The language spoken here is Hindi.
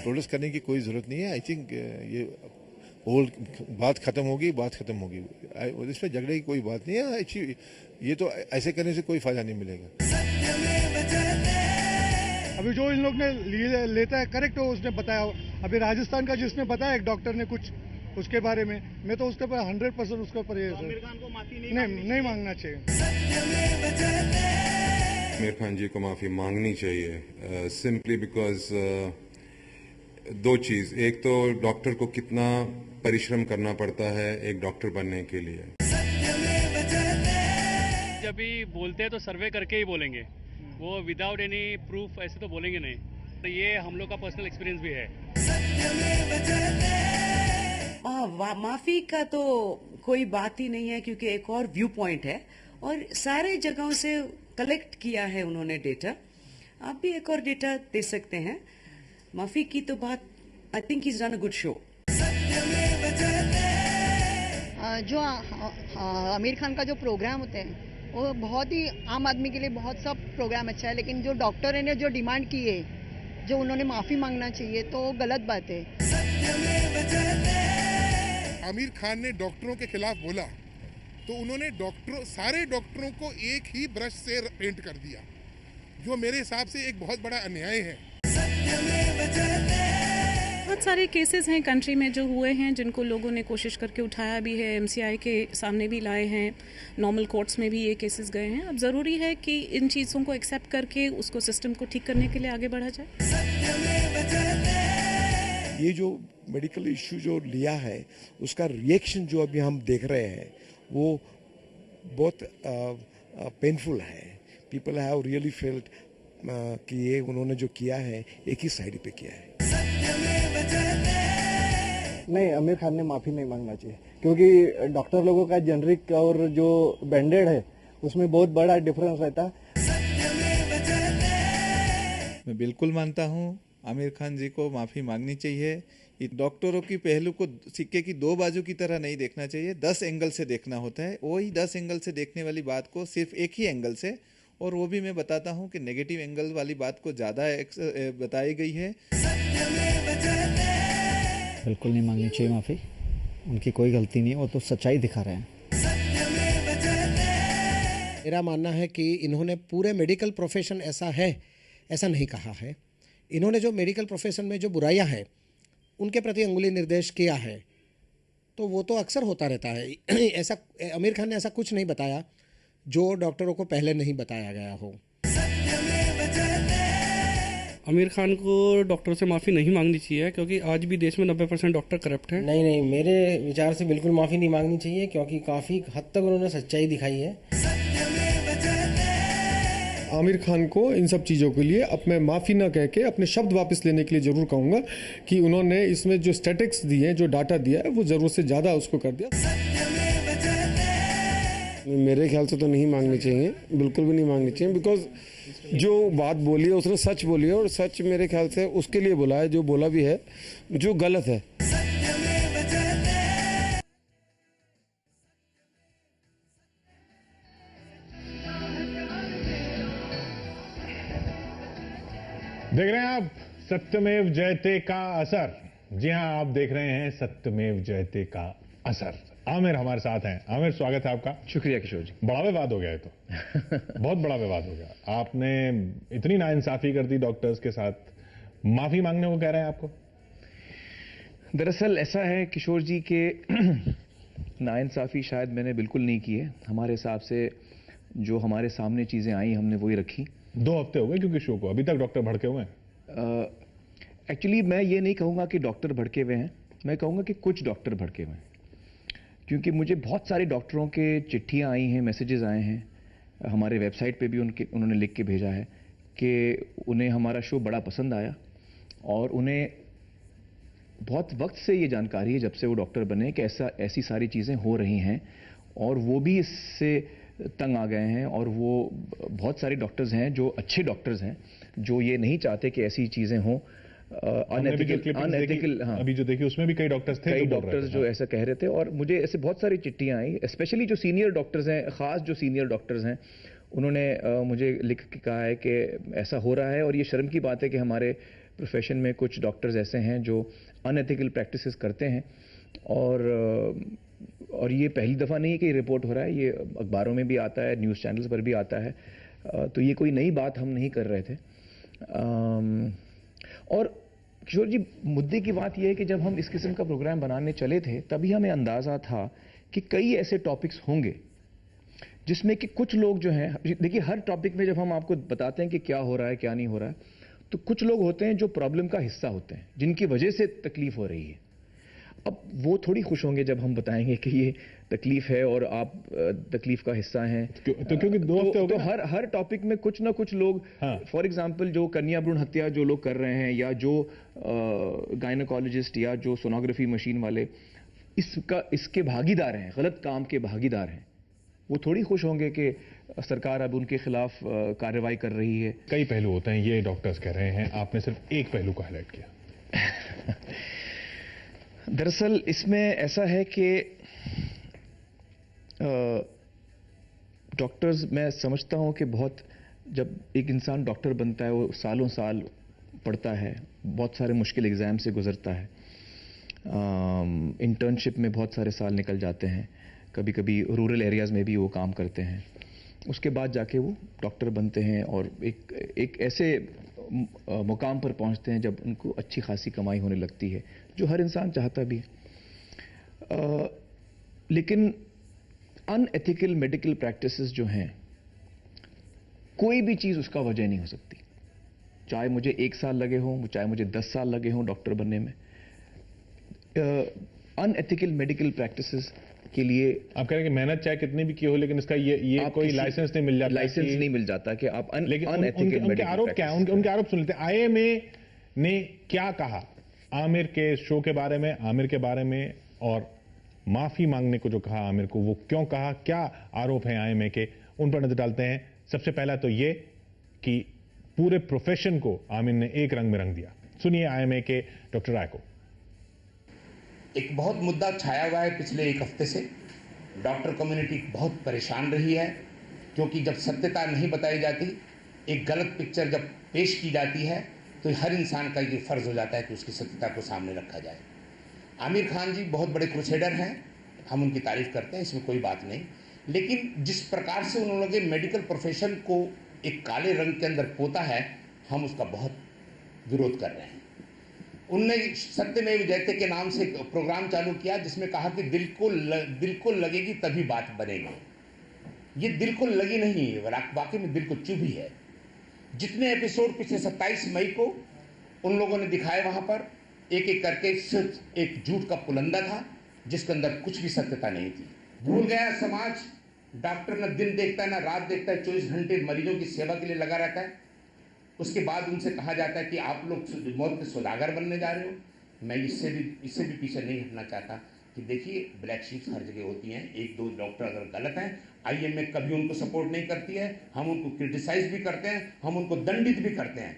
प्रोटेस्ट करने की कोई ज़रूरत नहीं है। आई थिंक ये ओल्ड बात ख़त्म होगी, इस पर झगड़े की कोई बात नहीं है। अच्छी ये तो ऐसे करने से कोई फ़ायदा नहीं मिलेगा। अभी जो इन लोग ने लेता है करेक्ट हो, उसने बताया। अभी राजस्थान का जिसने बताया एक डॉक्टर ने कुछ उसके बारे में, मैं तो उसके ऊपर 100% उसके ऊपर आमिर खान को माफी नहीं मांगना चाहिए। आमिर खान जी को माफ़ी मांगनी चाहिए सिंपली बिकॉज दो चीज़, एक तो डॉक्टर को कितना परिश्रम करना पड़ता है एक डॉक्टर बनने के लिए। जब भी बोलते हैं तो सर्वे करके ही बोलेंगे, वो विदाउट एनी प्रूफ ऐसे तो बोलेंगे नहीं। तो ये हम लोग का पर्सनल एक्सपीरियंस भी है। माफी का तो कोई बात ही नहीं है, क्योंकि एक और व्यू पॉइंट है और सारे जगहों से कलेक्ट किया है उन्होंने डेटा। आप भी एक और डेटा दे सकते हैं। माफी की तो बात, I think he is done a good show. जो आमिर खान का जो प्रोग्राम होते हैं वो बहुत ही आम आदमी के लिए बहुत सब प्रोग्राम अच्छा है, लेकिन जो डॉक्टर ने जो डिमांड की है, जो उन्होंने माफी मांगना चाहिए, तो गलत बात है। आमिर खान ने डॉक्टरों के खिलाफ बोला तो उन्होंने सारे डॉक्टरों को एक ही ब्रश से पेंट कर दिया, जो मेरे हिसाब से एक बहुत बड़ा अन्याय है। बहुत सारे केसेस हैं कंट्री में जो हुए हैं, जिनको लोगों ने कोशिश करके उठाया भी है, एमसीआई के सामने भी लाए हैं, नॉर्मल कोर्ट्स में भी ये केसेस गए हैं। अब ज़रूरी है कि इन चीज़ों को एक्सेप्ट करके उसको सिस्टम को ठीक करने के लिए आगे बढ़ा जाए। ये जो मेडिकल इशू जो लिया है, उसका रिएक्शन जो अभी हम देख रहे हैं वो बहुत पेनफुल है। पीपल हैव रियली फेल्ट कि ये उन्होंने जो किया है एक ही साइड पे किया है। नहीं, आमिर खान ने माफी नहीं मांगना चाहिए, क्योंकि डॉक्टर लोगों का जेनरिक और जो बैंडेड है उसमें बहुत बड़ा डिफरेंस रहता है। मैं बिल्कुल मानता हूँ आमिर खान जी को माफ़ी मांगनी चाहिए। डॉक्टरों की पहलू को सिक्के की दो बाजू की तरह नहीं देखना चाहिए, 10 एंगल से देखना होता है। वही 10 एंगल से देखने वाली बात को सिर्फ एक ही एंगल से, और वो भी मैं बताता हूँ कि नेगेटिव एंगल वाली बात को ज़्यादा बताई गई है। बिल्कुल नहीं मांगनी चाहिए माफ़ी, उनकी कोई गलती नहीं है, वो तो सच्चाई दिखा रहे हैं। मेरा मानना है कि इन्होंने पूरे मेडिकल प्रोफेशन ऐसा है ऐसा नहीं कहा है। इन्होंने जो मेडिकल प्रोफेशन में जो बुराइयां हैं उनके प्रति अंगुली निर्देश किया है, तो वो तो अक्सर होता रहता है। ऐसा आमिर खान ने ऐसा कुछ नहीं बताया जो डॉक्टरों को पहले नहीं बताया गया हो। आमिर खान को डॉक्टर से माफ़ी नहीं मांगनी चाहिए, क्योंकि आज भी देश में 90% डॉक्टर करप्ट हैं। नहीं, मेरे विचार से बिल्कुल माफ़ी नहीं मांगनी चाहिए, क्योंकि काफ़ी हद तक उन्होंने सच्चाई दिखाई है। आमिर खान को इन सब चीज़ों के लिए अब मैं माफ़ी ना कह के अपने शब्द वापस लेने के लिए ज़रूर कहूँगा कि उन्होंने इसमें जो स्टैटिक्स दिए, जो डाटा दिया है, वो ज़रूरत से ज़्यादा उसको कर दिया। मेरे ख्याल से तो नहीं मांगनी चाहिए, बिल्कुल भी नहीं मांगनी चाहिए, बिकॉज जो बात बोली है उसने सच बोली है, और सच मेरे ख्याल से उसके लिए बोला है जो बोला भी है, जो गलत है। देख रहे हैं आप सत्यमेव जयते का असर। जी हां, आप देख रहे हैं सत्यमेव जयते का असर। आमिर हमारे साथ हैं। आमिर, स्वागत है आपका। शुक्रिया किशोर जी। बड़ा विवाद हो गया है तो बहुत बड़ा विवाद हो गया। आपने इतनी नाइंसाफी कर दी डॉक्टर्स के साथ, माफी मांगने को कह रहे हैं आपको। दरअसल ऐसा है किशोर जी के नाइंसाफी शायद मैंने बिल्कुल नहीं की है। हमारे हिसाब से जो हमारे सामने चीजें आई हमने वही रखी। 2 हफ्ते हो गए क्योंकि शो को, अभी तक डॉक्टर भड़के हुए हैं। एक्चुअली मैं ये नहीं कहूँगा कि डॉक्टर भड़के हुए हैं, मैं कहूँगा कि कुछ डॉक्टर भड़के हुए हैं, क्योंकि मुझे बहुत सारे डॉक्टरों के चिट्ठियाँ आई हैं, मैसेजेस आए हैं, हमारे वेबसाइट पे भी उन्होंने लिख के भेजा है कि उन्हें हमारा शो बड़ा पसंद आया, और उन्हें बहुत वक्त से ये जानकारी है, जब से वो डॉक्टर बने, कि ऐसी सारी चीज़ें हो रही हैं, और वो भी इससे तंग आ गए हैं। और वो बहुत सारे डॉक्टर्स हैं जो अच्छे डॉक्टर्स हैं, जो ये नहीं चाहते कि ऐसी चीज़ें हों। अनएथिकल। हाँ, अभी जो देखिए उसमें भी कई डॉक्टर्स थे, कई डॉक्टर्स जो ऐसा कह रहे थे, और मुझे ऐसे बहुत सारी चिट्ठियां आई, स्पेशली जो सीनियर डॉक्टर्स हैं, खास जो सीनियर डॉक्टर्स हैं, उन्होंने मुझे लिख के कहा है कि ऐसा हो रहा है और ये शर्म की बात है कि हमारे प्रोफेशन में कुछ डॉक्टर्स ऐसे हैं जो अनएथिकल प्रैक्टिसेस करते हैं और ये पहली दफ़ा नहीं है कि रिपोर्ट हो रहा है, ये अखबारों में भी आता है, न्यूज़ चैनल्स पर भी आता है। तो ये कोई नई बात हम नहीं कर रहे थे। और किशोर जी, मुद्दे की बात यह है कि जब हम इस किस्म का प्रोग्राम बनाने चले थे तभी हमें अंदाज़ा था कि कई ऐसे टॉपिक्स होंगे जिसमें कि कुछ लोग जो हैं, देखिए हर टॉपिक में जब हम आपको बताते हैं कि क्या हो रहा है क्या नहीं हो रहा है, तो कुछ लोग होते हैं जो प्रॉब्लम का हिस्सा होते हैं, जिनकी वजह से तकलीफ हो रही है। अब वो थोड़ी खुश होंगे जब हम बताएंगे कि ये तकलीफ है और आप तकलीफ का हिस्सा हैं। तो क्योंकि तो हर टॉपिक में कुछ ना कुछ लोग, फॉर एग्जांपल जो कन्या भ्रूण हत्या जो लोग कर रहे हैं, या जो गायनोकोलॉजिस्ट या जो सोनोग्राफी मशीन वाले इसके भागीदार हैं, गलत काम के भागीदार हैं, वो थोड़ी खुश होंगे कि सरकार अब उनके खिलाफ कार्रवाई कर रही है। कई पहलू होते हैं, ये डॉक्टर्स कह रहे हैं, आपने सिर्फ एक पहलू को हाईलाइट किया। दरअसल इसमें ऐसा है कि डॉक्टर्स, मैं समझता हूं कि बहुत, जब एक इंसान डॉक्टर बनता है वो सालों साल पढ़ता है, बहुत सारे मुश्किल एग्ज़ाम से गुजरता है, इंटर्नशिप में बहुत सारे साल निकल जाते हैं, कभी कभी रूरल एरियाज़ में भी वो काम करते हैं, उसके बाद जाके वो डॉक्टर बनते हैं और एक ऐसे मुकाम पर पहुंचते हैं जब उनको अच्छी खासी कमाई होने लगती है, जो हर इंसान चाहता भी है। लेकिन अनएथिकल मेडिकल प्रैक्टिसेस जो हैं, कोई भी चीज़ उसका वजह नहीं हो सकती, चाहे मुझे 1 साल लगे हों, चाहे मुझे 10 साल लगे हों डॉक्टर बनने में। अनएथिकल मेडिकल प्रैक्टिसेस के लिए आप कह रहे हैं कि मेहनत चाहे कितनी भी की हो, लेकिन इसका ये कोई लाइसेंस नहीं मिल जाता, लाइसेंस नहीं मिल जाता कि आप लेकिन उनके आरोप क्या है? उनके आरोप सुन लेते हैं। आईएमए ने क्या कहा आमिर के शो के बारे में, आमिर के बारे में, और माफी मांगने को जो कहा आमिर को, वो क्यों कहा, क्या आरोप हैं आईएमए के, उन पर नजर डालते हैं। सबसे पहला तो ये कि पूरे प्रोफेशन को आमिर ने एक रंग में रंग दिया। सुनिए आईएमए के डॉक्टर राय को। एक बहुत मुद्दा छाया हुआ है पिछले 1 हफ्ते से, डॉक्टर कम्युनिटी बहुत परेशान रही है, क्योंकि जब सत्यता नहीं बताई जाती, एक गलत पिक्चर जब पेश की जाती है, तो हर इंसान का ये फर्ज हो जाता है कि उसकी सत्यता को सामने रखा जाए। आमिर खान जी बहुत बड़े क्रूसेडर हैं, हम उनकी तारीफ करते हैं, इसमें कोई बात नहीं, लेकिन जिस प्रकार से उन्होंने मेडिकल प्रोफेशन को एक काले रंग के अंदर पोता है, हम उसका बहुत विरोध कर रहे हैं। उनने सत्यमेव जयते के नाम से एक प्रोग्राम चालू किया जिसमें कहा कि दिल को लगेगी तभी बात बनेगी। ये दिल को लगी नहीं है, वाकई में दिल को चुभी है। जितने एपिसोड पिछले 27 मई को उन लोगों ने दिखाए, वहां पर एक एक करके सिर्फ एक झूठ का पुलंदा था जिसके अंदर कुछ भी सत्यता नहीं थी। भूल गया समाज, डॉक्टर न दिन देखता है न रात देखता है, 24 घंटे मरीजों की सेवा के लिए लगा रहता है। उसके बाद उनसे कहा जाता है कि आप लोग मौत के सौदागर बनने जा रहे हो। मैं इससे भी पीछे नहीं हटना चाहता कि देखिए, ब्लैक शीप्स हर जगह होती हैं। 1-2 डॉक्टर अगर गलत हैं, आईएमए कभी उनको सपोर्ट नहीं करती है, हम उनको क्रिटिसाइज भी करते हैं, हम उनको दंडित भी करते हैं,